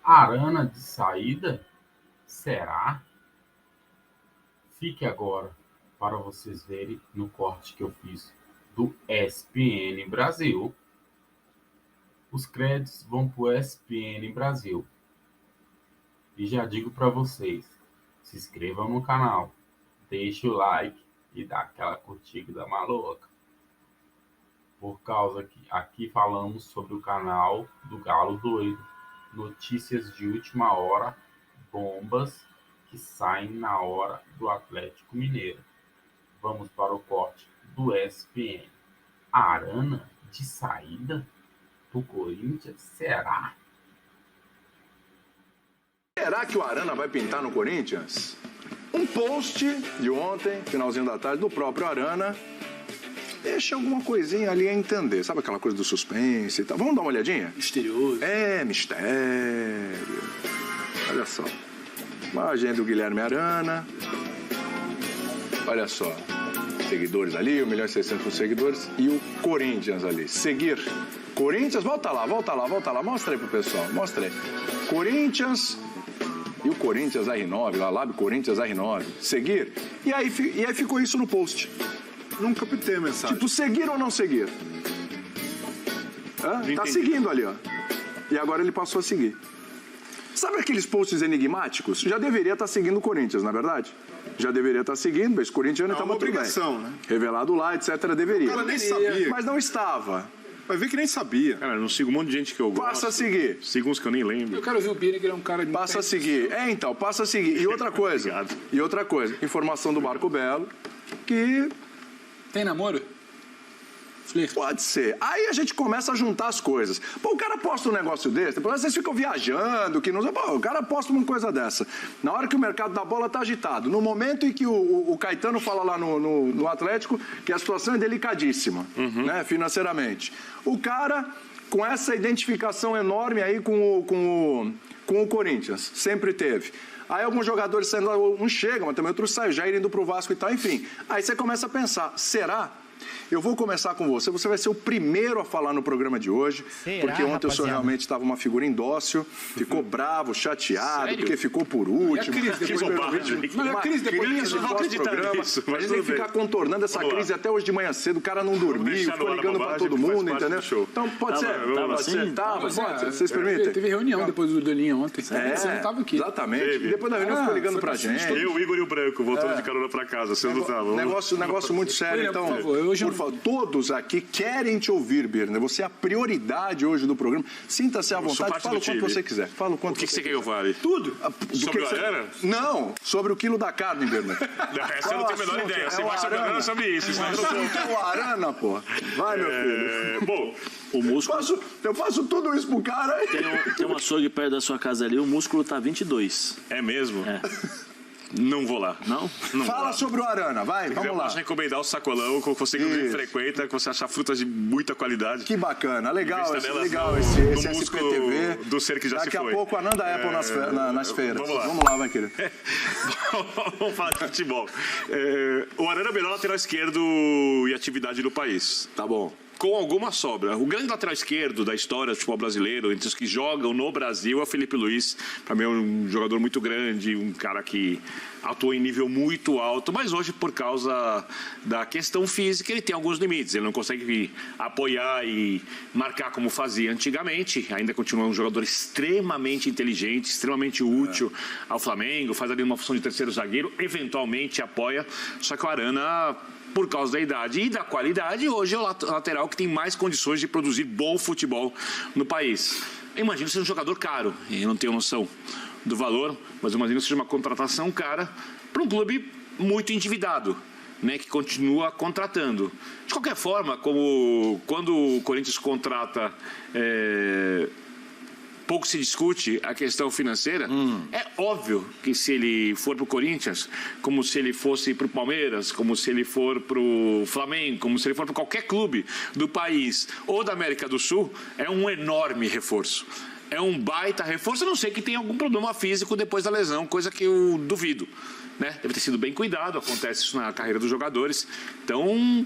Arana de saída? Será? Fique agora para vocês verem no corte que eu fiz do ESPN Brasil. Os créditos vão para o ESPN Brasil. E já digo para vocês, se inscrevam no canal, deixe o like e dá aquela curtida maluca. Por causa que aqui falamos sobre o canal do Galo Doido. Notícias de última hora, bombas que saem na hora do Atlético Mineiro. Vamos para o corte do ESPN. Arana de saída do Corinthians? Será? Será que o Arana vai pintar no Corinthians? Um post de ontem, finalzinho da tarde, do próprio Arana, deixa alguma coisinha ali a entender. Sabe aquela coisa do suspense e tal? Vamos dar uma olhadinha? Misterioso. É, mistério. Olha só. Imagem do Guilherme Arana. Olha só. Seguidores ali, 1.600.000 seguidores. E o Corinthians ali. Seguir. Corinthians, volta lá. Mostra aí pro pessoal. Mostra aí. Corinthians... E o Corinthians R9, lá, Lab Corinthians R9. Seguir. E aí ficou isso no post. Não captei a mensagem. Tipo, seguir ou não seguir? Tá seguindo ali, ó. E agora ele passou a seguir. Sabe aqueles posts enigmáticos? Já deveria estar seguindo o Corinthians, na verdade? Já deveria estar seguindo, esse corintiano estava tudo bem. É uma obrigação, né? Revelado lá, etc. Deveria. Ela nem sabia. Mas não estava. Vai ver que nem sabia. Cara, eu não sigo um monte de gente que eu gosto. Passa a seguir. Sigo uns que eu nem lembro. Eu quero ver o Bini, que ele é um cara de... Passa a seguir. Então, passa a seguir. E outra coisa. Obrigado. Informação do Marco Belo, que... Tem namoro? Flerte. Pode ser. Aí a gente começa a juntar as coisas. Pô, o cara posta um negócio desse, depois vocês ficam viajando, que não... Pô, o cara posta uma coisa dessa. Na hora que o mercado da bola tá agitado, no momento em que o Caetano fala lá no Atlético que a situação é delicadíssima, né, financeiramente. O cara, com essa identificação enorme aí com o Corinthians, sempre teve. Aí alguns jogadores saindo, um chega, mas também outros saem, já indo pro Vasco e tal, enfim. Aí você começa a pensar, será? Eu vou começar com você. Você vai ser o primeiro a falar no programa de hoje. Será, porque ontem o senhor realmente estava uma figura indócil, ficou bravo, chateado, Sério? porque ficou por último. E a crise depois Uma crise depois Crise, do vou acreditar programa. nisso, A mas gente tem tudo que bem. ficar contornando essa Vamos lá. crise até hoje de manhã cedo. O cara não dormiu, deixar ficou no ar a ligando para bobagem, todo que faz mundo, parte entendeu? do show. Então pode ser. Tava assim? Pode ser. Vocês permitem? Teve reunião depois do Dolinho ontem. Você não tava aqui. Exatamente. Teve. E depois da reunião ficou ligando foi pra pra gente. Eu, o Igor e o Branco, voltando de carona pra casa. Vocês não estavam. Negócio muito sério, William, então. por favor, hoje por favor, todos aqui querem te ouvir, Birner. Você é a prioridade hoje do programa. Sinta-se à sou vontade, parte fala do o quanto time. você quiser. Fala o quanto O que você quer que eu fale? Tudo. Sobre o Arana? Não, sobre o quilo da carne, Birner. Essa eu não tenho a menor ideia. Você vai saber Arana sobre isso. Isso aí eu não sei. É o Arana, pô. Vai, meu filho. Bom, O músculo... Eu faço tudo isso pro cara. Tem um açougue perto da sua casa ali, o músculo tá 22. é mesmo? É. Não vou lá. Não? Não vou Fala lá. sobre o Arana, vai, Eu vamos lá. posso recomendar o Sacolão, que você inclusive Isso. frequenta, que você acha frutas de muita qualidade. Que bacana, legal, Vista delas legal no- esse no músculo SPTV. do ser que já Daqui se foi. a pouco a Ananda Apple nas feiras. Vamos lá. Vai, querido. Vamos falar de futebol. O Arana é o melhor lateral esquerdo em atividade no país. Tá bom. Com alguma sobra. O grande lateral esquerdo da história do futebol brasileiro, entre os que jogam no Brasil, é o Felipe Luiz. Para mim é um jogador muito grande, um cara que atuou em nível muito alto, mas hoje, por causa da questão física, ele tem alguns limites. Ele não consegue apoiar e marcar como fazia antigamente. Ainda continua um jogador extremamente inteligente, extremamente útil ao Flamengo, faz ali uma função de terceiro zagueiro, eventualmente apoia. Só que o Arana, por causa da idade e da qualidade, hoje é o lateral que tem mais condições de produzir bom futebol no país. Eu imagino ser um jogador caro, eu não tenho noção do valor, mas eu imagino que seja uma contratação cara para um clube muito endividado, né, que continua contratando. De qualquer forma, como quando o Corinthians contrata... pouco se discute a questão financeira. É óbvio que se ele for para o Corinthians, como se ele fosse para o Palmeiras, como se ele for para o Flamengo, como se ele for para qualquer clube do país ou da América do Sul, é um enorme reforço. É um baita reforço, a não ser que tenha algum problema físico depois da lesão, coisa que eu duvido, né? Deve ter sido bem cuidado, acontece isso na carreira dos jogadores. Então,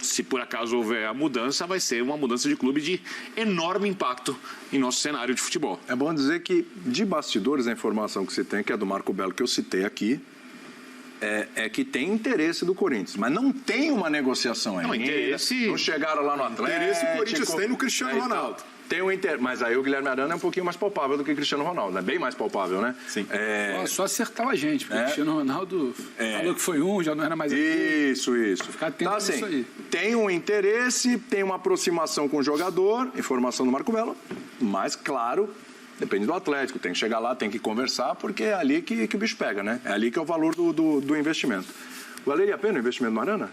se por acaso houver a mudança, vai ser uma mudança de clube de enorme impacto em nosso cenário de futebol. É bom dizer que, de bastidores, a informação que você tem, que é do Marco Belo, que eu citei aqui, é que tem interesse do Corinthians, mas não tem uma negociação ainda. Não, interesse... Não chegaram lá no Atlético. Interesse o Corinthians tem no Cristiano Ronaldo. Tem um mas aí o Guilherme Arana é um pouquinho mais palpável do que o Cristiano Ronaldo, né? Bem mais palpável, né? Sim. Só acertava a gente, porque o Cristiano Ronaldo falou que foi já não era mais aqui. Isso. Ficar atento Então, assim, nisso aí. tem um interesse, tem uma aproximação com o jogador, informação do Marco Belo, mas, claro, depende do Atlético, tem que chegar lá, tem que conversar, porque é ali que o bicho pega, né? É ali que é o valor do investimento. Valeria a pena o investimento no Arana?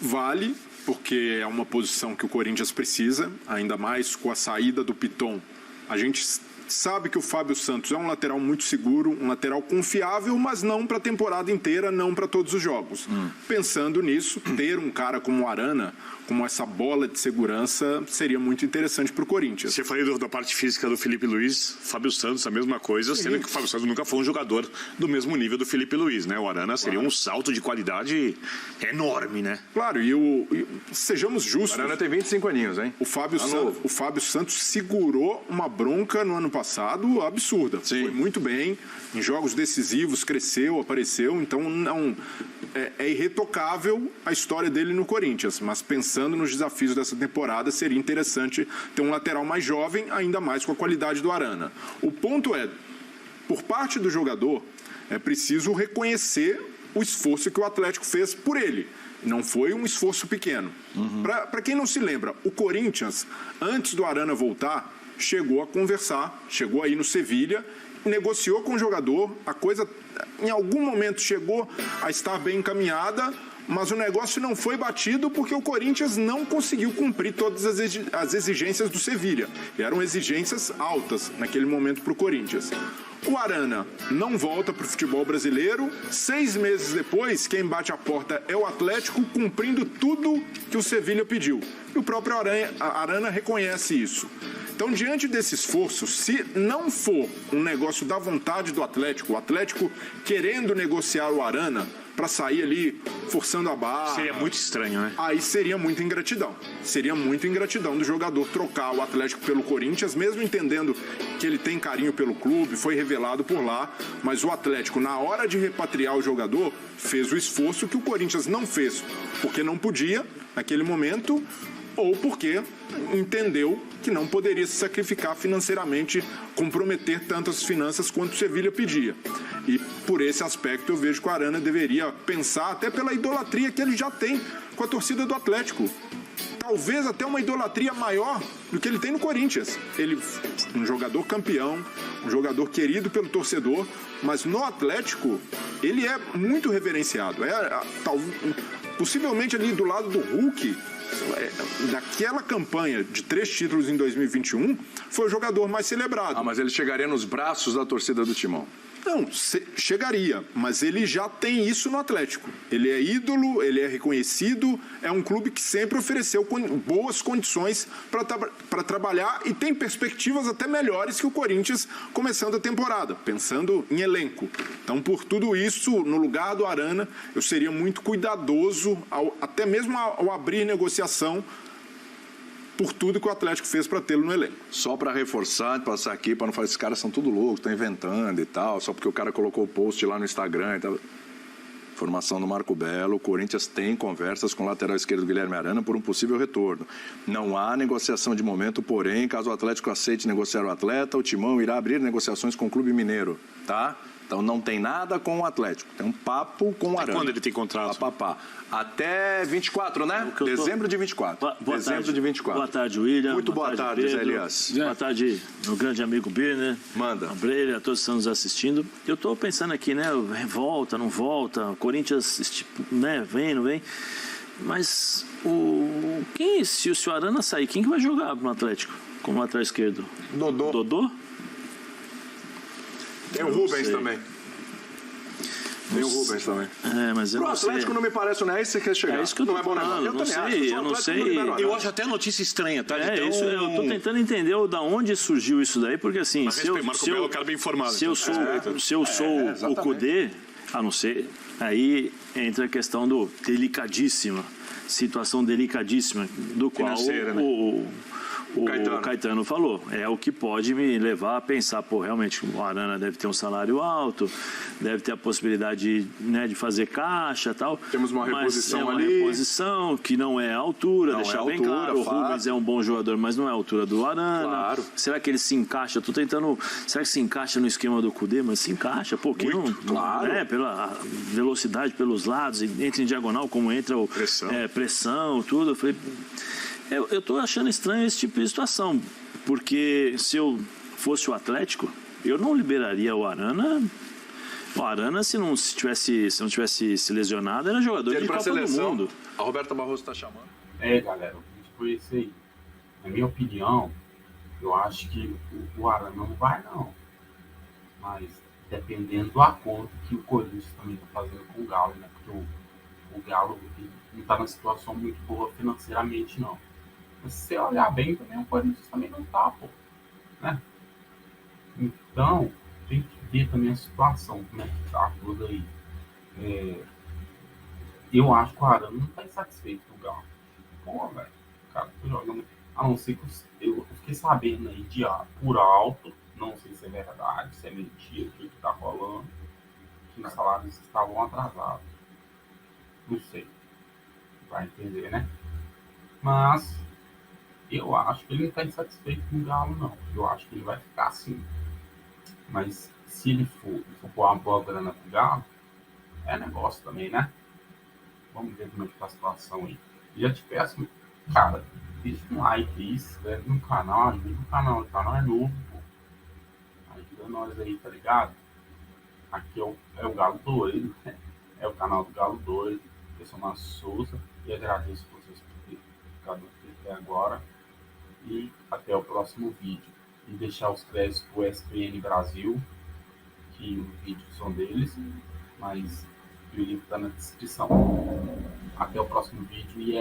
Vale, porque é uma posição que o Corinthians precisa, ainda mais com a saída do Piton. A gente sabe que o Fábio Santos é um lateral muito seguro, um lateral confiável, mas não para a temporada inteira, não para todos os jogos. Pensando nisso, ter um cara como o Arana, como essa bola de segurança, seria muito interessante para o Corinthians. Você falou da parte física do Felipe Luiz, Fábio Santos, a mesma coisa, sendo que o Fábio Santos nunca foi um jogador do mesmo nível do Felipe Luiz, né? O Arana seria um salto de qualidade enorme, né? Claro, sejamos justos. O Arana tem 25 aninhos, hein? O Fábio Santos segurou uma bronca no ano passado absurda. Sim. Foi muito bem, em jogos decisivos cresceu, apareceu, então não é irretocável a história dele no Corinthians, mas pensando nos desafios dessa temporada, seria interessante ter um lateral mais jovem, ainda mais com a qualidade do Arana. O ponto é, por parte do jogador, é preciso reconhecer o esforço que o Atlético fez por ele. Não foi um esforço pequeno. Para quem não se lembra, o Corinthians, antes do Arana voltar, chegou a conversar, chegou aí no Sevilha, negociou com o jogador, a coisa em algum momento chegou a estar bem encaminhada, mas o negócio não foi batido porque o Corinthians não conseguiu cumprir todas as exigências do Sevilha. E eram exigências altas naquele momento para o Corinthians. O Arana não volta para o futebol brasileiro. 6 meses depois, quem bate a porta é o Atlético, cumprindo tudo que o Sevilha pediu. E o próprio Arana reconhece isso. Então, diante desse esforço, se não for um negócio da vontade do Atlético, o Atlético querendo negociar o Arana para sair ali forçando a barra... Seria muito estranho, né? Aí seria muita ingratidão. Seria muita ingratidão do jogador trocar o Atlético pelo Corinthians, mesmo entendendo que ele tem carinho pelo clube, foi revelado por lá, mas o Atlético, na hora de repatriar o jogador, fez o esforço que o Corinthians não fez, porque não podia, naquele momento, ou porque entendeu que não poderia se sacrificar financeiramente, comprometer tantas finanças quanto o Sevilha pedia. E por esse aspecto eu vejo que o Arana deveria pensar, até pela idolatria que ele já tem com a torcida do Atlético. Talvez até uma idolatria maior do que ele tem no Corinthians. Ele um jogador campeão, um jogador querido pelo torcedor, mas no Atlético ele é muito reverenciado. Possivelmente ali do lado do Hulk, daquela campanha de 3 títulos em 2021, foi o jogador mais celebrado. Mas ele chegaria nos braços da torcida do Timão. Não, chegaria, mas ele já tem isso no Atlético. Ele é ídolo, ele é reconhecido, é um clube que sempre ofereceu boas condições para trabalhar e tem perspectivas até melhores que o Corinthians começando a temporada, pensando em elenco. Então, por tudo isso, no lugar do Arana, eu seria muito cuidadoso, até mesmo ao abrir negociação, por tudo que o Atlético fez para tê-lo no elenco. Só para reforçar, passar aqui, para não falar, esses caras são tudo loucos, estão inventando e tal, só porque o cara colocou o post lá no Instagram e tal. Informação do Marco Belo, o Corinthians tem conversas com o lateral esquerdo Guilherme Arana por um possível retorno. Não há negociação de momento, porém, caso o Atlético aceite negociar o atleta, o Timão irá abrir negociações com o Clube Mineiro, tá? Então não tem nada com o Atlético, tem um papo com o Arana. Quando ele tem contrato? Até 24, né? Dezembro de 24. Dezembro de 24. Boa tarde, William. Muito boa tarde, Zé Elias. Boa tarde, meu grande amigo Birner. Manda. Abreira, a todos que estão nos assistindo. Eu estou pensando aqui, né? Volta, não volta. O Corinthians, né? Vem, não vem. Mas se o Arana sair, quem que vai jogar no Atlético? Como lateral esquerdo? Dodô? Tem o Rubens também. Mas eu Pro Atlético não me parece, não é isso que você quer chegar. É isso que eu tô falando. Eu não sei. Eu acho até a notícia estranha, tá? Isso, eu tô tentando entender da onde surgiu isso daí, porque assim, Marco Belo é um cara bem informado. Se eu sou o Cudê, A não ser, aí entra a questão do situação delicadíssima, do qual o Caetano falou. É o que pode me levar a pensar, realmente o Arana deve ter um salário alto, deve ter a possibilidade, né, de fazer caixa e tal. Temos uma reposição ali. Reposição que não é a altura, deixar bem claro. O Rubens é um bom jogador, mas não é a altura do Arana. Claro. Será que ele se encaixa? Tô tentando... Será que se encaixa no esquema do Cudê? Mas se encaixa, claro. Né, pela velocidade pelos lados, entra em diagonal, como entra pressão, tudo. Eu falei... Eu tô achando estranho esse tipo de situação, porque se eu fosse o Atlético, eu não liberaria o Arana. O Arana, se não tivesse se lesionado, era jogador de Copa do Mundo. A Roberta Barroso está chamando. Galera, o vídeo foi esse aí. Na minha opinião, eu acho que o Arana não vai, não. Mas dependendo do acordo que o Corinthians também está fazendo com o Galo, né? Porque o Galo não está numa situação muito boa financeiramente, não. Mas se você olhar bem, também o Corinthians também não tá, né? Então, tem que ver também a situação, como é que tá tudo aí. Eu acho que o Arana não tá insatisfeito com o Galo. Velho, o cara tá jogando. A não ser que eu fiquei sabendo aí por alto, não sei se é verdade, se é mentira, o que tá rolando, que os salários estavam atrasados. Não sei. Vai entender, né? Mas eu acho que ele não está insatisfeito com o Galo, não. Eu acho que ele vai ficar assim. Mas se ele for pôr uma boa grana pro Galo, é negócio também, né? Vamos ver como é que tá a situação aí. Já te peço, cara, deixa um like aí, se inscreve no canal, ajuda o canal é novo, pô. Ajuda nós aí, tá ligado? Aqui é o Galo Doido, né? É o canal do Galo Doido. Eu sou Márcio Souza e agradeço vocês por ter ficado até agora. E até o próximo vídeo. E deixar os créditos pro SPN Brasil, que os vídeos são deles, mas o link está na descrição. Até o próximo vídeo e